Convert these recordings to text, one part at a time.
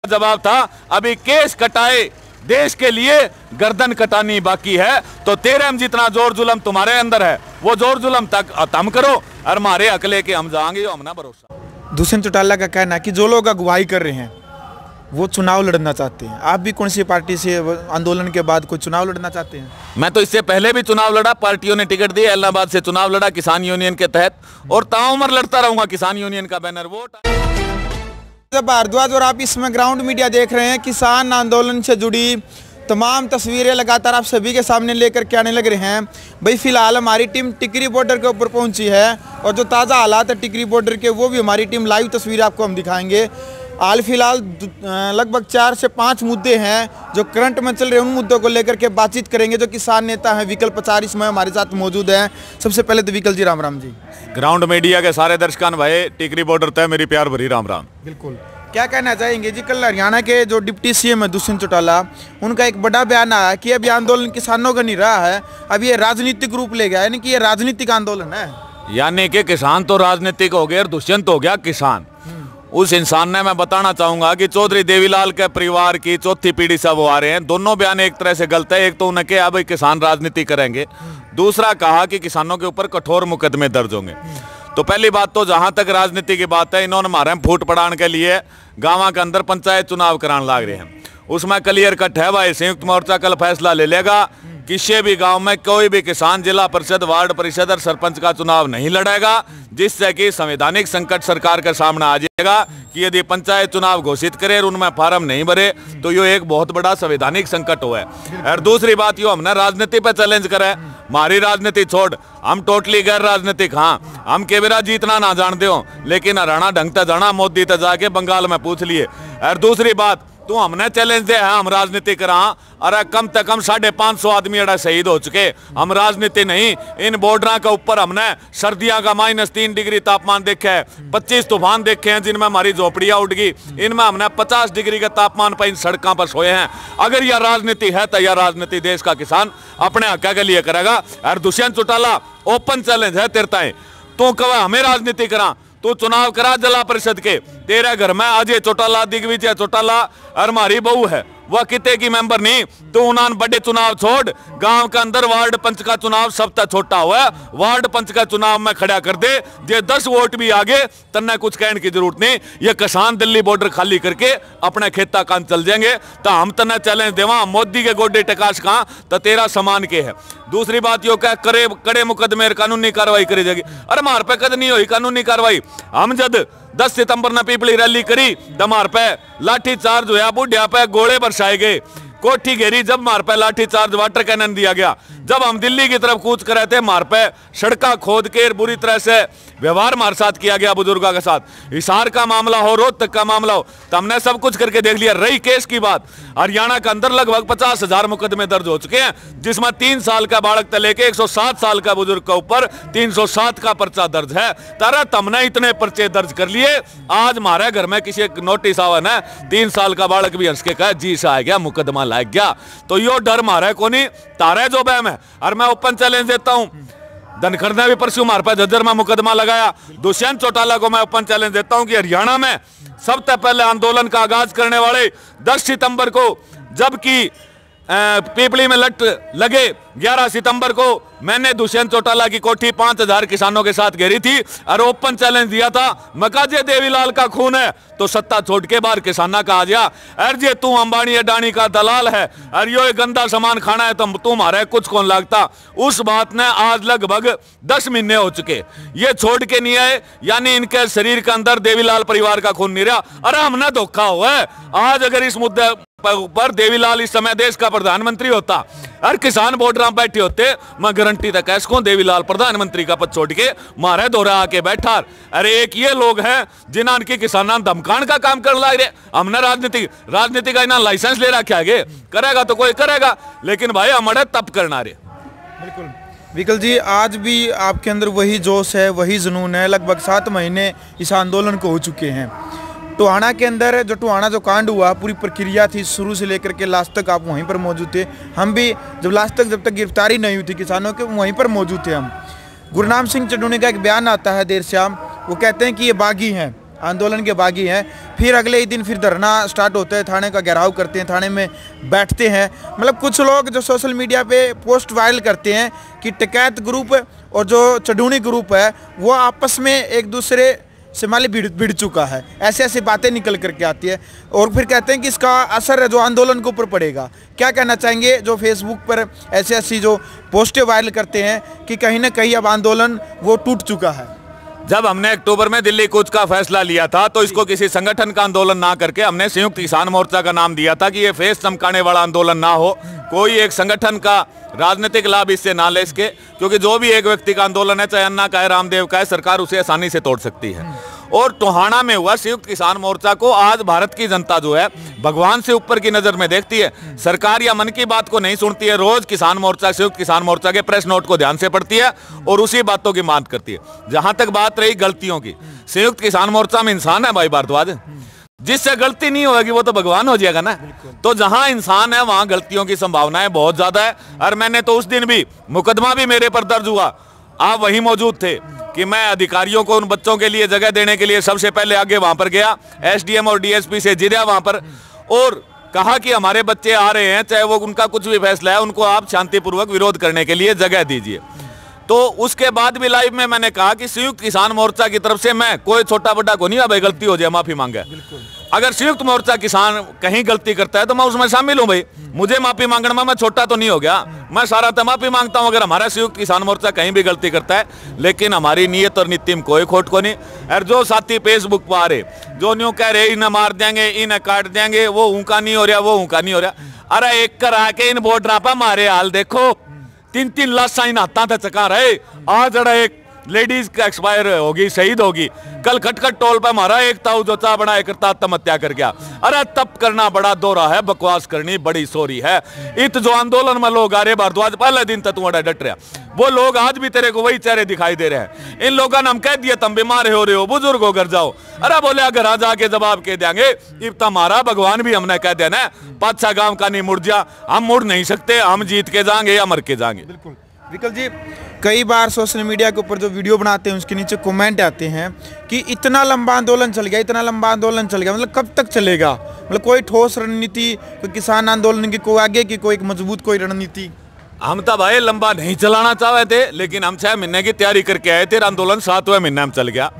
जवाब था अभी केस कटाए देश के लिए गर्दन कटानी बाकी है। तो तेरे में जितना जोर जुलम तुम्हारे अंदर है वो जोर जुलम तक खत्म करो और हमारे अकले के हम जाएंगे जो हमने भरोसा। दुष्यंत चौटाला का कहना है कि जो लोग अगुवाई कर रहे हैं वो चुनाव लड़ना चाहते हैं। आप भी कौन सी पार्टी से आंदोलन के बाद कोई चुनाव लड़ना चाहते हैं? मैं तो इससे पहले भी चुनाव लड़ा, पार्टियों ने टिकट दिया, इलाहाबाद से चुनाव लड़ा किसान यूनियन के तहत और ताउम्र लड़ता रहूंगा किसान यूनियन का बैनर वोट। भारद्वाज और आप इसमें ग्राउंड मीडिया देख रहे हैं। किसान आंदोलन से जुड़ी तमाम तस्वीरें लगातार आप सभी के सामने लेकर के आने लग रहे हैं। भाई फिलहाल हमारी टीम टिकरी बॉर्डर के ऊपर पहुंची है और जो ताज़ा हालात है टिकरी बॉर्डर के वो भी हमारी टीम लाइव तस्वीर आपको हम दिखाएंगे। हाल फिलहाल लगभग 4 से 5 मुद्दे हैं जो करंट में चल रहे हैं, उन मुद्दों को लेकर के बातचीत करेंगे। जो किसान नेता हैं विकल्प 4 इसमें हमारे साथ मौजूद हैं। सबसे पहले तो विकल्प जी राम राम जी। ग्राउंड मीडिया के सारे दर्शकों भाई टिकरी बॉर्डर तय मेरी प्यार भरी राम राम। बिल्कुल, क्या कहना चाहेंगे जी? कल हरियाणा के जो डिप्टी सीएम है दुष्यंत चौटाला, उनका एक बड़ा बयान आया कि अभी आंदोलन किसानों का नहीं रहा है, अब ये राजनीतिक रूप ले गया, यानी कि ये राजनीतिक आंदोलन है। यानी कि किसान तो राजनीतिक हो गए और दुष्यंत हो गया किसान। उस इंसान ने मैं बताना चाहूंगा कि चौधरी देवीलाल के परिवार की चौथी पीढ़ी से वो आ रहे हैं। दोनों बयान एक तरह से गलत है। एक तो उन्हें कहा भाई किसान राजनीति करेंगे, दूसरा कहा कि किसानों के ऊपर कठोर मुकदमे दर्ज होंगे। तो पहली बात तो जहां तक राजनीति की बात है, इन्होंने हमारे फूट पड़ाने के लिए गाँव के अंदर पंचायत चुनाव कराने लग रहे हैं। उसमें क्लियर कट है भाई, संयुक्त मोर्चा कल फैसला ले लेगा किसी भी गांव में कोई भी किसान जिला परिषद, वार्ड परिषद और सरपंच का चुनाव नहीं लड़ेगा, जिससे कि संवैधानिक संकट सरकार के सामने आ जाएगा कि यदि पंचायत चुनाव घोषित करे और उनमें फार्म नहीं भरे तो ये एक बहुत बड़ा संवैधानिक संकट हुआ है। और दूसरी बात यो हमने राजनीति पे चैलेंज करा है। हमारी राजनीति छोड़, हम टोटली गैर राजनीतिक। हाँ, हम केवरा जीतना ना जानते हो, लेकिन हरियाणा ढंग तक जाना, मोदी तक जाके बंगाल में पूछ लिए। और दूसरी बात तो हमने चैलेंज दिया है हम राजनीति करा। अरे कम से कम 550 आदमी अड़ा शहीद हो चुके। हम राजनीति नहीं, इन बॉर्डर के ऊपर हमने सर्दियों का -3 डिग्री तापमान देखा है, 25 तूफान देखे हैं जिनमें हमारी झोपड़ियां उड़ गई। इनमें हमने 50 डिग्री के तापमान पर इन सड़कों पर सोए हैं। अगर यह राजनीति है तो यह राजनीति देश का किसान अपने हक के लिए करेगा। और दुष्यंत चौटाला ओपन चैलेंज है तेरे ताए, तो कह हमें राजनीति करा, तू चुनाव करा जिला परिषद के। तेरे घर में अजय चौटाला, दिग्विजय चौटाला और हमारी बहू है, वह किते की मेंबर नहीं। तो उन्होंने बड़े चुनाव छोड़, गांव के अंदर वार्ड पंच का चुनाव सबसे छोटा हुआ है, वार्ड पंच का चुनाव में खड़ा कर दे। ये 10 वोट भी आगे तन्ने कुछ कहने की जरूरत नहीं। ये किसान दिल्ली बॉर्डर खाली करके अपने खेता कान चल जाएंगे। तो हम तन्ने चैलेंज देवा, मोदी के गोडे टकाश कहाँ तो तेरा समान के है। दूसरी बात यो कह करे कड़े मुकदमे कानूनी कार्रवाई करी जाएगी। अरे मार पे कद नहीं हुई कानूनी कार्रवाई। हम जब 10 सितंबर ने पीपली रैली करी तो मार पे लाठी चार्ज हुआ, बुढ़िया पे गोले बरसाए गए, कोठी घेरी। जब मार पे लाठी चार्ज वाटर कैनन दिया गया, जब हम दिल्ली की तरफ कूच कर रहे थे मार पे सड़का खोद के बुरी तरह से व्यवहार हमारे साथ किया गया बुजुर्गों के साथ। हिसार का मामला हो, रोहतक का मामला हो, तो हमने सब कुछ करके देख लिया। रही केस की बात, हरियाणा के अंदर लगभग 50,000 मुकदमे दर्ज हो चुके हैं, जिसमें 3 साल का बालक से लेके 107 साल का बुजुर्ग के ऊपर 307 का पर्चा दर्ज है। तारा हमने इतने पर्चे दर्ज कर लिए। आज हमारे घर में किसी नोटिस आवा ना, 3 साल का बालक भी हंस के कहा जी से आ गया, मुकदमा लाग गया। तो यो डर मारा को नहीं, तारे जो बैम है। और मैं ओपन चैलेंज देता हूं, धनखड़ ने भी परसों मार पे झज्जर में मुकदमा लगाया। दुष्यंत चौटाला को मैं ओपन चैलेंज देता हूं कि हरियाणा में सबसे पहले आंदोलन का आगाज करने वाले 10 सितंबर को, जबकि पीपली में लट लगे 11 सितंबर को मैंने दुष्यंत चौटाला की कोठी 5000 किसानों के साथ घेरी थी और ओपन चैलेंज दिया था, मकाजे देवीलाल का खून है तो सत्ता छोड़ के बाहर किसाना का आ गया। अरे तू अंबानी अडानी का दलाल है और यो गंदा सामान खाना है तो तू हमारे कुछ कौन लगता। उस बात ने आज लगभग 10 महीने हो चुके, ये छोड़ के नहीं आए, यानी इनके शरीर के अंदर देवीलाल परिवार का खून नहीं रहा। अरे हमने धोखा हुआ है। आज अगर इस मुद्दे पर देवीलाल इस समय देश का प्रधानमंत्री होता और किसान बॉर्डर में बैठे होते, मैं गारंटी तक कैसे देवीलाल प्रधानमंत्री का पद छोड़ के मारे दौरा आके बैठा। अरे एक ये लोग हैं जिन्होंने की किसाना धमकान का काम कर ला रहे। हमने राजनीति का इन्हें लाइसेंस ले रखा है, करेगा तो कोई करेगा, लेकिन भाई हमारे तप करना रे। बिल्कुल विकल जी, आज भी आपके अंदर वही जोश है, वही जुनून है। लगभग 7 महीने इस आंदोलन को हो चुके हैं। टोहाना के अंदर जो कांड हुआ, पूरी प्रक्रिया थी शुरू से लेकर के लास्ट तक आप वहीं पर मौजूद थे। हम भी जब तक गिरफ्तारी नहीं हुई थी किसानों के, वहीं पर मौजूद थे हम। गुरनाम सिंह चड्ढूनी का एक बयान आता है देर शाम, वो कहते हैं कि ये बागी हैं, आंदोलन के बागी हैं। फिर अगले ही दिन फिर धरना स्टार्ट होता है, थाने का घेराव करते हैं, थाने में बैठते हैं। मतलब कुछ लोग जो सोशल मीडिया पे पोस्ट वायरल करते हैं कि टिकैत ग्रुप और जो चडूनी ग्रुप है वो आपस में एक दूसरे से माली भिड़ चुका है, ऐसे ऐसी बातें निकल करके आती है और फिर कहते हैं कि इसका असर है जो आंदोलन के ऊपर पड़ेगा। क्या कहना चाहेंगे जो फेसबुक पर ऐसे ऐसी जो पोस्टें वायरल करते हैं कि कहीं ना कहीं अब आंदोलन वो टूट चुका है? जब हमने अक्टूबर में दिल्ली कूच का फैसला लिया था तो इसको किसी संगठन का आंदोलन ना करके हमने संयुक्त किसान मोर्चा का नाम दिया था कि ये फेस चमकाने वाला आंदोलन ना हो, कोई एक संगठन का राजनीतिक लाभ इससे ना ले सके, क्योंकि जो भी एक व्यक्ति का आंदोलन है, चाहे अन्ना का है, रामदेव का है, सरकार उसे आसानी से तोड़ सकती है। और टोहाना में हुआ संयुक्त किसान मोर्चा को आज भारत की जनता जो है भगवान से ऊपर की नजर में देखती है, सरकार या मन की बात को नहीं सुनती है। रोज किसान मोर्चा, संयुक्त किसान मोर्चा के प्रेस नोट को ध्यान से पढ़ती है और उसी बातों की मांग करती है। जहां तक बात रही गलतियों की, संयुक्त किसान मोर्चा में इंसान है भाई भारद्वाज, जिससे गलती नहीं होगी वो तो भगवान हो जाएगा ना। तो जहां इंसान है वहां गलतियों की संभावनाएं बहुत ज्यादा है। और मैंने तो उस दिन भी, मुकदमा भी मेरे पर दर्ज हुआ, आप वहीं मौजूद थे, कि मैं अधिकारियों को उन बच्चों के लिए जगह देने के लिए सबसे पहले आगे वहां पर गया, एसडीएम और डीएसपी से जिरा वहां पर, और कहा कि हमारे बच्चे आ रहे हैं, चाहे वो उनका कुछ भी फैसला है, उनको आप शांतिपूर्वक विरोध करने के लिए जगह दीजिए। तो उसके बाद भी लाइव में मैंने कहा कि संयुक्त किसान मोर्चा की तरफ से मैं कोई छोटा बड़ा को नहीं, भाई गलती हो जाए माफी मांगे। अगर संयुक्त मोर्चा किसान कहीं गलती करता है तो मैं उसमें शामिल हूं भाई, मुझे माफी मांगने में मैं छोटा तो नहीं हो गया, मैं सारा तो माफी मांगता हूं अगर हमारा संयुक्त किसान मोर्चा कहीं भी गलती करता है। लेकिन हमारी नीयत और नीति में कोई खोट को नहीं। और जो साथी फेसबुक पर आ रहे, जो न्यू कह रहे इन्हें मार देंगे, इन्हें काट देंगे, वो ऊँका नहीं हो रहा, वो ऊँका नहीं हो रहा, अरे एक कर आके इन बॉर्डर पर मारे हाल देखो, 3-3 लाशा इन हाथा तक चका रहे। आज जरा एक लेडीज का एक्सपायर होगी, शहीद होगी, कल खटखट टोल पे मारा एक ताऊ जो चा बना करता आत्महत्या कर गया। अरे तप करना बड़ा दोहरा है, बकवास करनी बड़ी सोरी है। इत जो आंदोलन में लोग आ रहे भारद्वाज, पहले दिन तक तू डट रहा, वो लोग आज भी तेरे को वही चेहरे दिखाई दे रहे हैं। इन लोगों ने हम कह दिया तुम बीमार हो रहे हो, बुजुर्ग हो घर जाओ, अरे बोले अगर आज आके जवाब कह देंगे इब तुम्हारा भगवान भी हमने कह देना 5-6 गांव का नहीं मुड़ जा, हम मुड़ नहीं सकते, हम जीत के जाएंगे या मर के जाएंगे। बिल्कुल विकल जी, कई बार सोशल मीडिया के ऊपर जो वीडियो बनाते हैं उसके नीचे कमेंट आते हैं कि इतना लंबा आंदोलन चल गया, इतना लंबा आंदोलन चल गया, मतलब कब तक चलेगा? मतलब कोई ठोस रणनीति, कोई किसान आंदोलन की, कोई आगे की कोई मजबूत कोई रणनीति? हम तो भाई लंबा नहीं चलाना चाहे थे, लेकिन हम 6 महीने की तैयारी करके आए थे, आंदोलन 7वें महीने में चल गया।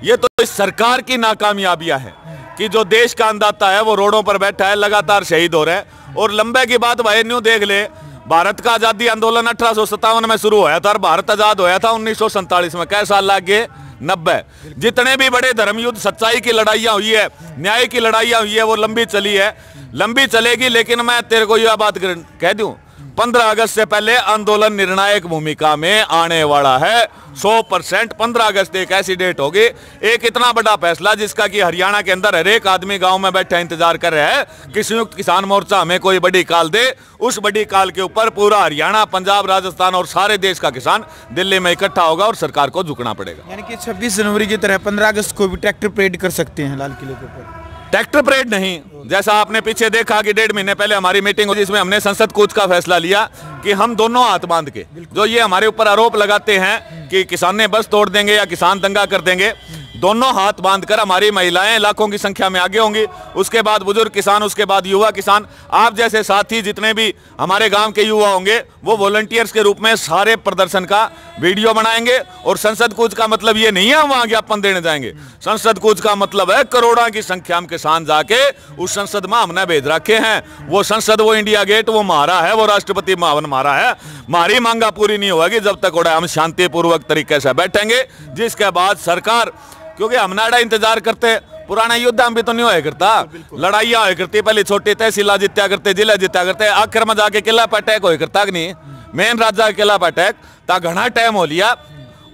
ये तो इस सरकार की नाकामयाबियां है कि जो देश का अन्नदाता है वो रोडों पर बैठा है, लगातार शहीद हो रहा है। और लंबे की बात भाई न्यू देख ले, भारत का आजादी आंदोलन 1857 में शुरू हुआ था और भारत आजाद हुआ था 1947 में। कै साल लग गए? 90। जितने भी बड़े धर्म युद्ध, सच्चाई की लड़ाइयां हुई है, न्याय की लड़ाइयां हुई है, वो लंबी चली है, लंबी चलेगी। लेकिन मैं तेरे को यह बात कह दूं, 15 अगस्त से पहले आंदोलन निर्णायक भूमिका में आने वाला है 100%। 15 अगस्त एक ऐसी डेट होगी, एक इतना बड़ा फैसला जिसका कि हरियाणा के अंदर हर एक आदमी गांव में बैठा इंतजार कर रहा है कि संयुक्त किसान मोर्चा हमें कोई बड़ी काल दे। उस बड़ी काल के ऊपर पूरा हरियाणा, पंजाब, राजस्थान और सारे देश का किसान दिल्ली में इकट्ठा होगा और सरकार को झुकना पड़ेगा। यानी कि 26 जनवरी की तरह 15 अगस्त को भी ट्रैक्टर परेड कर सकते हैं लाल किले के ऊपर? ट्रैक्टर परेड नहीं, जैसा आपने पीछे देखा कि 1.5 महीने पहले हमारी मीटिंग हुई जिसमें हमने संसद कूच का फैसला लिया कि हम दोनों हाथ बांध के, जो ये हमारे ऊपर आरोप लगाते हैं कि किसान ने बस तोड़ देंगे या किसान दंगा कर देंगे, दोनों हाथ बांधकर हमारी महिलाएं लाखों की संख्या में आगे होंगी, उसके बाद बुजुर्ग किसान, उसके बाद युवा किसान, आप जैसे साथी जितने भी हमारे गांव के युवा होंगे वो वॉलंटियर्स के रूप में सारे प्रदर्शन का वीडियो बनाएंगे। और संसद कूच का मतलब ये नहीं है हम वहां ज्ञापन देने जाएंगे, संसद कूच का मतलब है करोड़ों की संख्या में किसान जाके उस संसद में हमने भेज रखे हैं। वो संसद, वो इंडिया गेट, वो हमारा है, वो राष्ट्रपति भवन हमारा है। हमारी मांगा पूरी नहीं होगी जब तक हम शांतिपूर्वक तरीके से बैठेंगे, जिसके बाद सरकार, क्योंकि हम नाड़ा इंतजार करते, पुराना युद्ध हम भी तो नहीं होया करता, लड़ाइयां होया करती, पहले छोटे तहसीला जित्या करते, जिला जित्या करते, आखिर में जाके किला पर अटैक होया करता कि नहीं, मेन राजा किला पर अटैक ता घना टाइम हो लिया।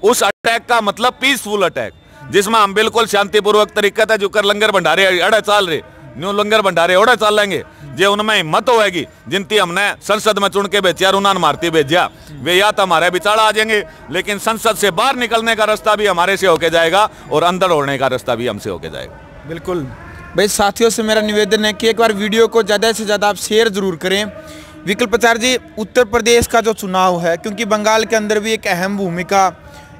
उस अटैक का मतलब पीसफुल अटैक, जिसमें हम बिल्कुल शांतिपूर्वक तरीके से जुकर लंगर भंडारे अड़े चाल रहे, न्यू लंगर भंडारे ओड़े चाल लेंगे, जे उनमें हिम्मत होगी जिनती हमने संसद में चुन के भेजा, उन्होंने मारती भेजा, वे या तो हमारे बिचाड़ा आ जाएंगे, लेकिन संसद से बाहर निकलने का रास्ता भी हमारे से होके जाएगा और अंदर उड़ने का रास्ता भी हमसे होके जाएगा। बिल्कुल भाई, साथियों से मेरा निवेदन है कि एक बार वीडियो को ज़्यादा से ज़्यादा आप शेयर जरूर करें। विकल्प आचार्य जी, उत्तर प्रदेश का जो चुनाव है, क्योंकि बंगाल के अंदर भी एक अहम भूमिका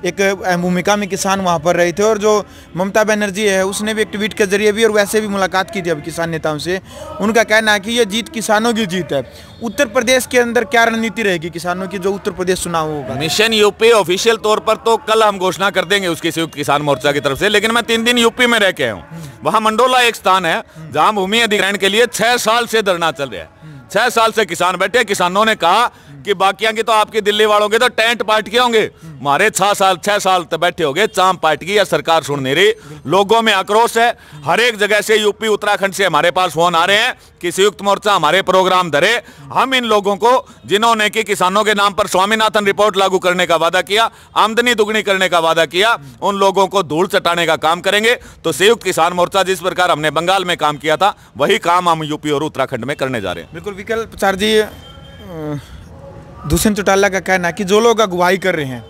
एक अहम भूमिका में किसान वहाँ पर रहे थे। और जो ममता बनर्जी है उसने भी एक ट्वीट के जरिए भी और वैसे भी मुलाकात की थी अब किसान नेताओं से। उनका कहना है कि ये जीत किसानों की जीत है। उत्तर प्रदेश के अंदर क्या रणनीति रहेगी किसानों की जो उत्तर प्रदेश चुनाव होगा? मिशन यूपी ऑफिशियल तौर पर तो कल हम घोषणा कर देंगे उसकी संयुक्त किसान मोर्चा की तरफ से, लेकिन मैं 3 दिन यूपी में रह के आया हूँ। वहाँ मंडोला एक स्थान है जहाँ भूमि अधिग्रहण के लिए 6 साल से धरना चल रहा है। 6 साल से किसान बैठे। किसानों ने कहा कि बाकियां की तो आपकी दिल्ली वालों के तो टेंट पार्ट के होंगे, हमारे 6 साल तक बैठे होंगे चाम पार्ट की, या सरकार सुन नहीं रही। लोगों में आक्रोश है। हर एक जगह से यूपी उत्तराखंड से हमारे पास फोन आ रहे हैं कि संयुक्त मोर्चा हमारे प्रोग्राम धरे। हम इन लोगों को, जिन्होंने कि किसानों के नाम पर स्वामीनाथन रिपोर्ट लागू करने का वादा किया, आमदनी दुगनी करने का वादा किया, उन लोगों को धूल चटाने का काम करेंगे। तो संयुक्त किसान मोर्चा जिस प्रकार हमने बंगाल में काम किया था वही काम हम यूपी और उत्तराखंड में करने जा रहे हैं। बिल्कुल विकल्प प्रचार जी, दुष्यंत चौटाला का कहना है कि जो लोग अगुवाई कर रहे हैं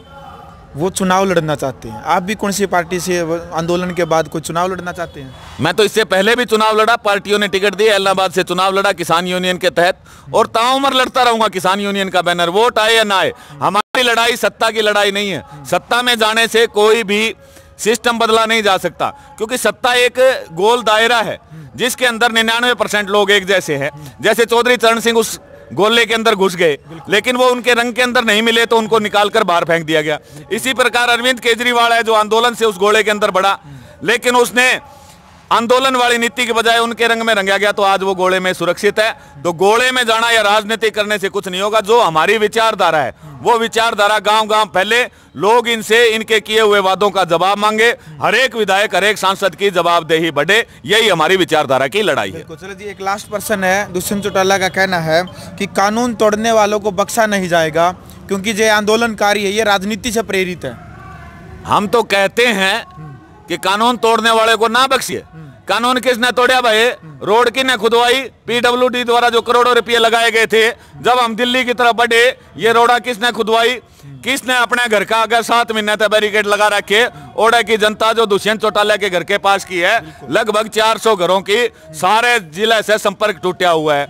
वो चुनाव लड़ना चाहते हैं। आप भी कौन सी पार्टी से आंदोलन के बाद कोई चुनाव लड़ना चाहते हैं? मैं तो इससे पहले भी चुनाव लड़ा, पार्टियों ने टिकट दिए, इलाहाबाद से चुनाव लड़ा किसान यूनियन के तहत, और ताउम्र लड़ता रहूंगा किसान यूनियन का बैनर, वोट आए या ना आए। हमारी लड़ाई सत्ता की लड़ाई नहीं है। सत्ता में जाने से कोई भी सिस्टम बदला नहीं जा सकता, क्योंकि सत्ता एक गोल दायरा है जिसके अंदर 99% लोग एक जैसे हैं। जैसे चौधरी चरण सिंह उस गोले के अंदर घुस गए, लेकिन वो उनके रंग के अंदर नहीं मिले तो उनको निकालकर बाहर फेंक दिया गया। इसी प्रकार अरविंद केजरीवाल है जो आंदोलन से उस गोले के अंदर बढ़ा, लेकिन उसने आंदोलन वाली नीति के बजाय उनके रंग में रंगा गया, तो आज वो गोले में सुरक्षित है। तो गोले में जाना या राजनीति करने से कुछ नहीं होगा। जो हमारी विचारधारा है वो विचारधारा गांव-गांव फैले, लोग इनसे इनके किए हुए वादों का जवाब मांगे, हर एक विधायक हर एक सांसद की जवाबदेही बढ़े, यही हमारी विचारधारा की लड़ाई है। चलो जी, एक लास्ट पर्सन है दुष्यंत चौटाला का कहना है कि कानून तोड़ने वालों को बख्शा नहीं जाएगा क्योंकि जो आंदोलनकारी है ये राजनीति से प्रेरित है। हम तो कहते हैं कि कानून तोड़ने वाले को ना बख्शिए। कानून किसने तोड़ा भाई? रोड किसने खुदवाई? पीडब्ल्यूडी द्वारा जो करोड़ों रुपए लगाए गए थे जब हम दिल्ली की तरफ बढ़े, ये रोड़ा किसने खुदवाई? किसने अपने घर का अगर 7 महीने तक बैरिकेड लगा रखे? ओडा की जनता जो दुष्यंत चौटाला के घर के पास की है, लगभग 400 घरों की सारे जिले से संपर्क टूटा हुआ है।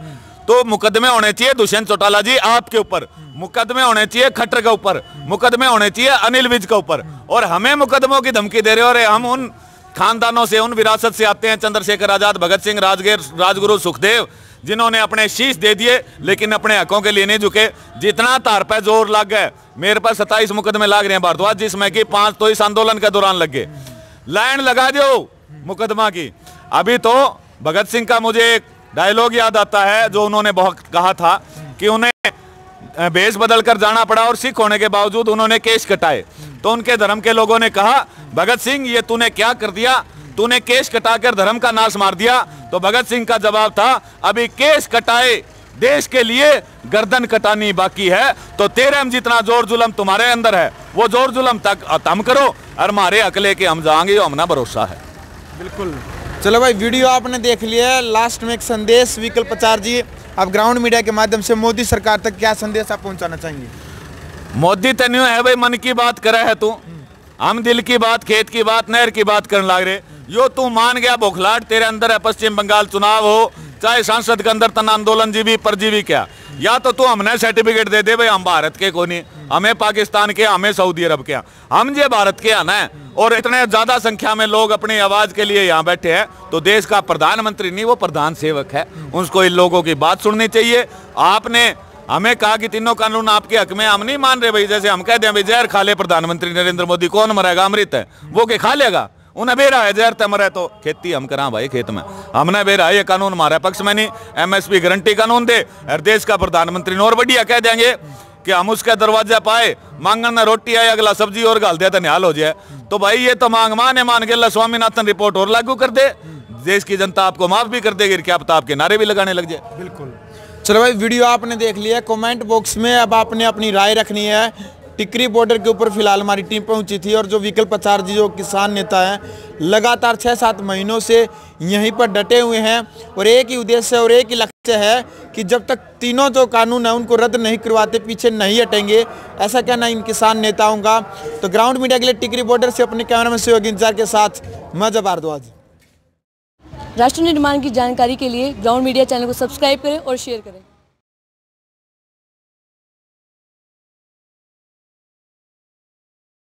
तो मुकदमे होने चाहिए दुष्यंत चौटाला जी आपके ऊपर, मुकदमे होने चाहिए खट्टर के ऊपर, मुकदमे होने चाहिए अनिल विज के ऊपर, और हमें मुकदमों की धमकी दे रहे हो। हम उन खानदानों से, उन विरासत से आते हैं, चंद्रशेखर आजाद, भगत सिंह, राजगुरु सुखदेव, जिन्होंने अपने शीश दे दिए लेकिन अपने हकों के लिए नहीं झुके। जितना तार पे जोर लग गए, मेरे पर 27 मुकदमे लाग रहे हैं भारद्वाज, जिसमें कि 5 तो इस आंदोलन के दौरान लग गए। लाइन लगा दो मुकदमा की। अभी तो भगत सिंह का मुझे एक डायलॉग याद आता है जो उन्होंने बहुत कहा था कि उन्हें भेष बदल कर जाना पड़ा और सिख होने के बावजूद उन्होंने केश कटाए। तो उनके धर्म के लोगों ने कहा, भगत सिंह ये तूने क्या कर दिया? तूने केश कटाकर धर्म का नाश मार दिया। तो भगत सिंह का जवाब था, अभी केश कटाए देश के लिए गर्दन कटानी बाकी है। तो तेरे में जितना जोर जुलम तुम्हारे अंदर है वो जोर जुलम तक हम करो, और हमारे अकले के हम जाएंगे, यो हमना भरोसा है। बिल्कुल। चलो भाई, वीडियो आपने देख लिया है। लास्ट में एक संदेश विकल्प प्रचार जी, आप ग्राउंड मीडिया के माध्यम से मोदी सरकार तक क्या संदेश आप पहुंचाना चाहेंगे? मोदी तन्यू है भाई, मन की बात करे है तू, हम दिल की बात, खेत की बात, नहर की बात करने लग रहे। यो तू मान गया बौखलाहट तेरे अंदर है। पश्चिम बंगाल चुनाव हो चाहे सांसद के अंदर तन आंदोलन जीवी परजीवी क्या, या तो तू हमने सर्टिफिकेट दे दे भाई हम भारत के को नहीं, हमें पाकिस्तान के, हमें सऊदी अरब के, हम जे भारत के आना है। और इतने ज्यादा संख्या में लोग अपनी आवाज के लिए यहाँ बैठे हैं, तो देश का प्रधानमंत्री नहीं वो प्रधान सेवक है, उसको इन लोगों की बात सुननी चाहिए। आपने हमें कहा कि तीनों कानून आपके हक में, हम नहीं मान रहे भाई। जैसे हम कहते हैं भाई जहर खा ले प्रधानमंत्री नरेंद्र मोदी, कौन मरेगा? अमृत है वो के खा लेगा, उन्हें बेरा है जहर ते मरे तो खेती हम करा भाई खेत में, हमने बेरा ये कानून हमारे पक्ष में नहीं। MSP गारंटी कानून दे और देश का प्रधानमंत्री और बढ़िया कह देंगे कि हम उसके दरवाजा पाए मांगन ना रोटी आए, अगला सब्जी और गाल दे तो निहाल हो जाए। तो भाई ये तो मान के स्वामीनाथन रिपोर्ट और लागू कर दे, देश की जनता आपको माफ भी कर देगी, क्या पता आपके नारे भी लगाने लग जाए। बिल्कुल। चलो भाई, वीडियो आपने देख लिया। कमेंट बॉक्स में अब आपने अपनी राय रखनी है। टिकरी बॉर्डर के ऊपर फिलहाल हमारी टीम पहुंची थी, और जो विकल्प प्रचार जी जो किसान नेता हैं लगातार 6-7 महीनों से यहीं पर डटे हुए हैं, और एक ही उद्देश्य और एक ही लक्ष्य है कि जब तक तीनों जो कानून है उनको रद्द नहीं करवाते पीछे नहीं हटेंगे, ऐसा कहना इन किसान नेताओं का। तो ग्राउंड मीडिया के लिए टिकरी बॉर्डर से अपने कैमरामैन सहयोगी इंतजार के साथ मैं भारद्वाज। राष्ट्र निर्माण की जानकारी के लिए ग्राउंड मीडिया चैनल को सब्सक्राइब करें और शेयर करें।